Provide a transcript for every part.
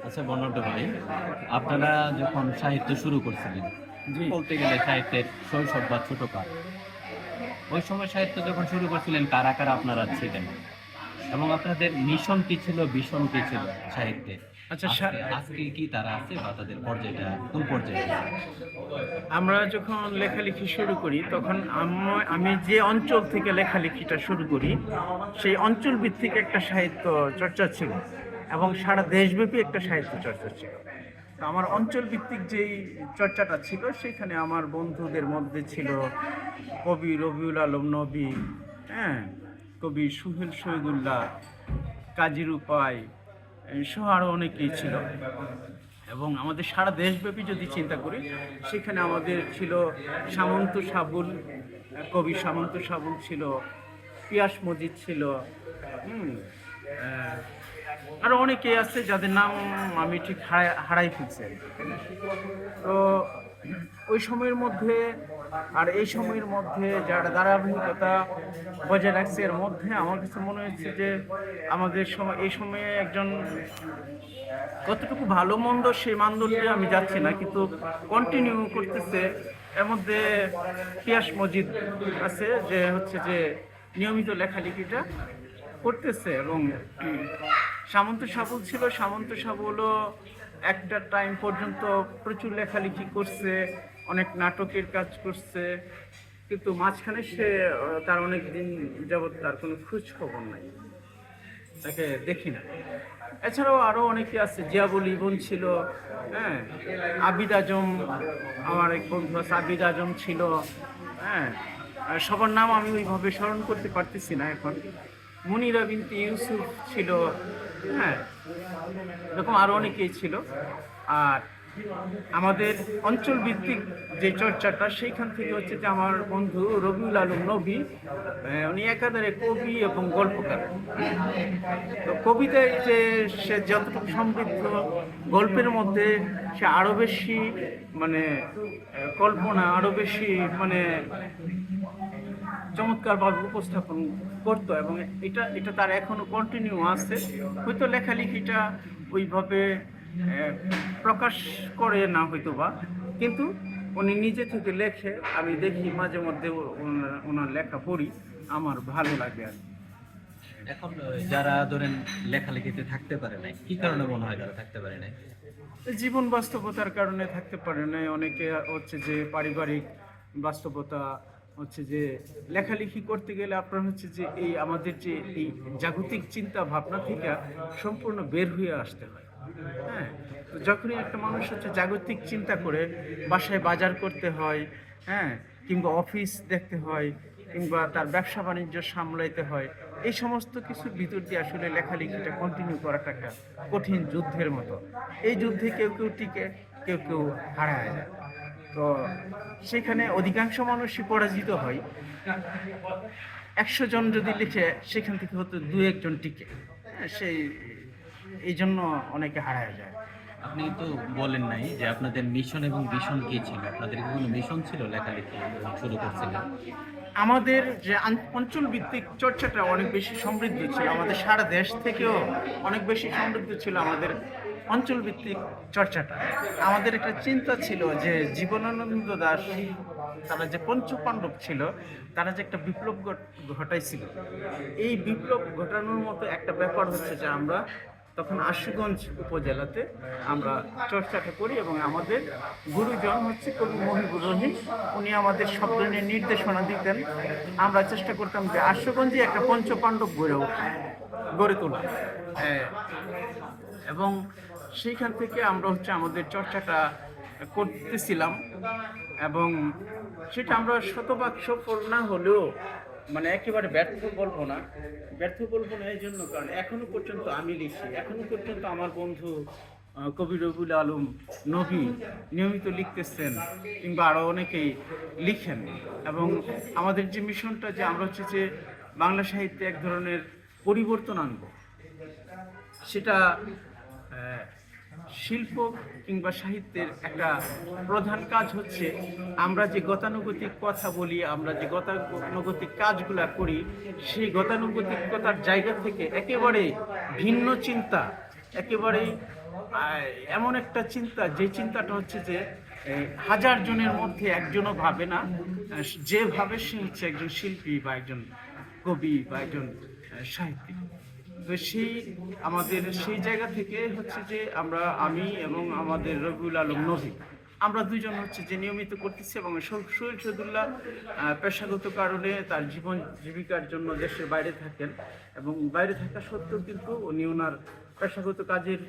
আচ্ছা বর্ণাঢ্য ভাই, আপনারা যখন সাহিত্য শুরু করছিলেন, জি। বলতে গেলে সাহিত্যের শৈশব বা ছোট কাল, ওই সময় সাহিত্য যখন শুরু করছিলেন কারা কারা আপনারা ছিলেন এবং আপনাদের মিশন কি ছিল, ভিশন কি ছিল সাহিত্যে? আচ্ছা আজকে আজকে কি তারা আছে বা তাদের পর্যায়টা কোন পর্যায়ে আছে? আমরা যখন লেখালেখি শুরু করি তখন আমি যে অঞ্চল থেকে লেখালেখিটা শুরু করি সেই অঞ্চল ভিত্তিক একটা সাহিত্য চর্চা ছিল এবং সারা দেশব্যাপী একটা সাহিত্য চর্চা ছিল। তো আমার অঞ্চল ভিত্তিক যেই চর্চাটা ছিল সেখানে আমার বন্ধুদের মধ্যে ছিল কবি রবিউল আলম নবী, হ্যাঁ, কবি সুহেল শহীদুল্লাহ, কাজী রূপাই সহ আরও অনেকেই ছিল। এবং আমাদের সারা দেশব্যাপী যদি চিন্তা করি সেখানে আমাদের ছিল সামন্ত সাবুল, কবি সামন্ত সাবুল ছিল, পিয়াস মজিদ ছিল, হুম, আরও অনেকে আছে যাদের নাম আমি ঠিক হারাই ফেলছি। তো ওই সময়ের মধ্যে আর এই সময়ের মধ্যে যারা ধারাবাহিকতা বজায় রাখছে এর মধ্যে আমার কাছে মনে হচ্ছে যে আমাদের সময় এই সময়ে একজন কতটুকু ভালো মন্দ সেই মানদণ্ডে আমি যাচ্ছি না, কিন্তু কন্টিনিউ করতেছে। এর মধ্যে পিয়াস মজিদ আছে যে হচ্ছে যে নিয়মিত লেখালেখিটা করতেছে এবং সামন্ত সাবুল ছিল। সামন্ত সাবুলও একটা টাইম পর্যন্ত প্রচুর লেখালেখি করছে, অনেক নাটকের কাজ করছে, কিন্তু মাঝখানে সে তার অনেক দিন যাবৎ তার কোনো খোঁজ খবর নাই, তাকে দেখি না। এছাড়াও আরও অনেকে আছে, জিয়াবুল ইবন ছিল, হ্যাঁ, আবিদ আজম, আমার এক বন্ধু আছে আবিদ আজম ছিল, হ্যাঁ, আর সবার নাম আমি ওইভাবে স্মরণ করতে পারতেছি না এখন। মুনিরা বিনতি ইউসুফ ছিল, হ্যাঁ, এরকম আরও অনেকেই ছিল। আর আমাদের অঞ্চল ভিত্তিক যে চর্চাটা সেইখান থেকে হচ্ছে যে আমার বন্ধু রবিউল আলম নবী, উনি একাধারে কবি এবং গল্পকার। তো কবিতায় যে সে যতটুকু সমৃদ্ধ, গল্পের মধ্যে সে আরও বেশি মানে কল্পনা, আরও বেশি মানে চমৎকারভাবে উপস্থাপন করতো এবং এটা এটা তার এখনো কন্টিনিউ আছে। হয়তো লেখালেখিটা ওইভাবে প্রকাশ করে না হয়তো বা, কিন্তু উনি নিজে থেকে লেখে, আমি দেখি মাঝে মধ্যে ওনার লেখা পড়ি, আমার ভালো লাগে আর কি। এখন যারা ধরেন লেখালেখিতে থাকতে পারে নাই, কি কারণে মনে হয় তারা থাকতে পারে নাই? জীবন বাস্তবতার কারণে থাকতে পারে না, অনেকে হচ্ছে যে পারিবারিক বাস্তবতা, হচ্ছে যে লেখালেখি করতে গেলে আপনার হচ্ছে যে এই আমাদের যে এই জাগতিক চিন্তা ভাবনা থেকে সম্পূর্ণ বের হয়ে আসতে হয়। হ্যাঁ, তো যখনই একটা মানুষ হচ্ছে জাগতিক চিন্তা করে বাসায় বাজার করতে হয়, হ্যাঁ, কিংবা অফিস দেখতে হয়, কিংবা তার ব্যবসা বাণিজ্য সামলাইতে হয়, এই সমস্ত কিছুর ভিতর দিয়ে আসলে লেখালেখিটা কন্টিনিউ করাটা একটা কঠিন যুদ্ধের মতো। এই যুদ্ধে কেউ কেউ টিকে, কেউ কেউ হারায় যায়। তো সেখানে অধিকাংশ মানুষই পরাজিত হয়। 100 জন যদি লিখে সেখান থেকে হয়তো 2-1 জন টিকে, হ্যাঁ, এই জন্য অনেকে হারায় যায়। আপনি তো বলেন নাই যে আপনাদের মিশন এবং ভিশন কি ছিল, আপনাদের কি কোনো মিশন ছিল লেখালেখি যখন শুরু করছিলেন? আমাদের যে অঞ্চল ভিত্তিক চর্চাটা অনেক বেশি সমৃদ্ধ ছিল, আমাদের সারা দেশ থেকেও অনেক বেশি সমৃদ্ধ ছিল আমাদের অঞ্চল ভিত্তিক চর্চাটা। আমাদের একটা চিন্তা ছিল যে জীবনানন্দ দাশ, তারা যে পঞ্চপাণ্ডব ছিল, তারা যে একটা বিপ্লব ঘটাইছিল, এই বিপ্লব ঘটানোর মতো একটা ব্যাপার হচ্ছে যে আমরা তখন আশুগঞ্জ উপজেলাতে আমরা চর্চাটা করি এবং আমাদের গুরুজন হচ্ছে কবি মহিবুর রহিম, উনি আমাদের সব ধরনের নির্দেশনা দিতেন। আমরা চেষ্টা করতাম যে আশুগঞ্জে একটা পঞ্চপাণ্ডব গড়ে তোলা, এবং সেইখান থেকে আমরা হচ্ছে আমাদের চর্চাটা করতেছিলাম এবং সেটা আমরা শতভাগ সফল না হলেও মানে একেবারে ব্যর্থ বলবো না এই জন্য, কারণ এখনো পর্যন্ত আমি লিখি, এখনো পর্যন্ত আমার বন্ধু কবি রবিউল আলম নবী নিয়মিত লিখতেছেন, কিংবা আরও অনেকেই লিখেন। এবং আমাদের যে মিশনটা যে আমরা হচ্ছে যে বাংলা সাহিত্যে এক ধরনের পরিবর্তন আনবো, সেটা শিল্প কিংবা সাহিত্যের একটা প্রধান কাজ হচ্ছে আমরা যে গতানুগতিক কথা বলি, আমরা যে গতানুগতিক কাজগুলা করি, সেই গতানুগতিকতার জায়গা থেকে একেবারে ভিন্ন চিন্তা, একেবারেই এমন একটা চিন্তা, যে চিন্তাটা হচ্ছে যে হাজার জনের মধ্যে একজনও ভাবে না যে ভাবে সে হচ্ছে একজন শিল্পী বা একজন কবি বা একজন সাহিত্যিক। তো আমাদের সেই জায়গা থেকে হচ্ছে যে আমি এবং আমাদের রবিউল আলম নবী, আমরা দুইজন হচ্ছে যে নিয়মিত করতেছি। এবং সোহেল শহীদুল্লাহ পেশাগত কারণে তার জীবন জীবিকার জন্য দেশের বাইরে থাকেন, এবং বাইরে থাকা সত্ত্বেও কিন্তু উনি ওনার পেশাগত কাজের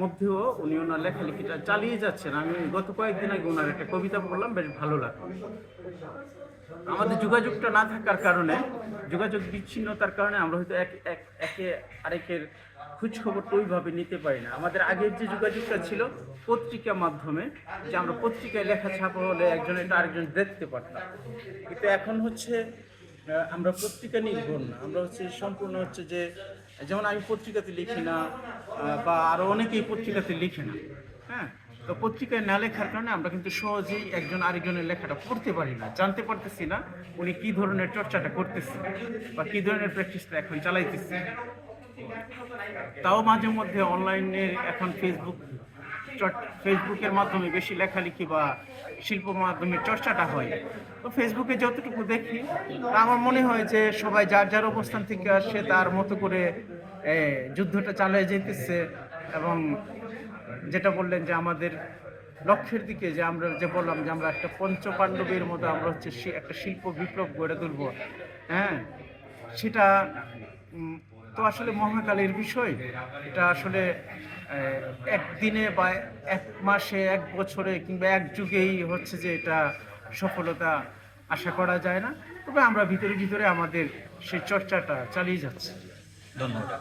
মধ্যেও উনি ওনার লেখালেখিটা চালিয়ে যাচ্ছেন। আমি গত কয়েকদিন আগে ওনার একটা কবিতা পড়লাম, বেশ ভালো লাগলো। আমাদের যোগাযোগটা না থাকার কারণে, যোগাযোগ বিচ্ছিন্নতার কারণে আমরা হয়তো একে আরেকের খোঁজ খবরটা ওইভাবে নিতে পারি না। আমাদের আগের যে যোগাযোগটা ছিল পত্রিকা মাধ্যমে, যে আমরা পত্রিকায় লেখা ছাপা হলে একজনের আরেকজন দেখতে পারতাম, কিন্তু এখন হচ্ছে আমরা পত্রিকা নির্ভর না, আমরা হচ্ছে সম্পূর্ণ হচ্ছে যে, যেমন আমি পত্রিকাতে লিখি না, বা আরও অনেকেই পত্রিকাতে লিখে না। হ্যাঁ, তো পত্রিকায় না লেখার কারণে আমরা কিন্তু সহজেই একজন আরেকজনের লেখাটা পড়তে পারি না, জানতে পারতেছি না উনি কী ধরনের চর্চাটা করতেছে বা কী ধরনের প্র্যাকটিসটা এখন চালাইতেছে। তাও মাঝে মধ্যে অনলাইনের এখন ফেসবুকের মাধ্যমে বেশি লেখালেখি বা শিল্প মাধ্যমে চর্চাটা হয়। তো ফেসবুকে যতটুকু দেখি, তা আমার মনে হয় যে সবাই যার যার অবস্থান থেকে আসে তার মতো করে যুদ্ধটা চালিয়ে যেতেছে। এবং যেটা বললেন যে আমাদের লক্ষ্যের দিকে, যে আমরা যে বললাম যে আমরা একটা পঞ্চপাণ্ডবের মতো আমরা হচ্ছে একটা শিল্প বিপ্লব গড়ে তুলব। হ্যাঁ, সেটা তো আসলে মহাকালের বিষয়। এটা আসলে একদিনে বা এক মাসে, এক বছরে কিংবা এক যুগেই হচ্ছে যে এটা সফলতা আশা করা যায় না। তবে আমরা ভিতরে ভিতরে আমাদের সেই চর্চাটা চালিয়ে যাচ্ছি। ধন্যবাদ।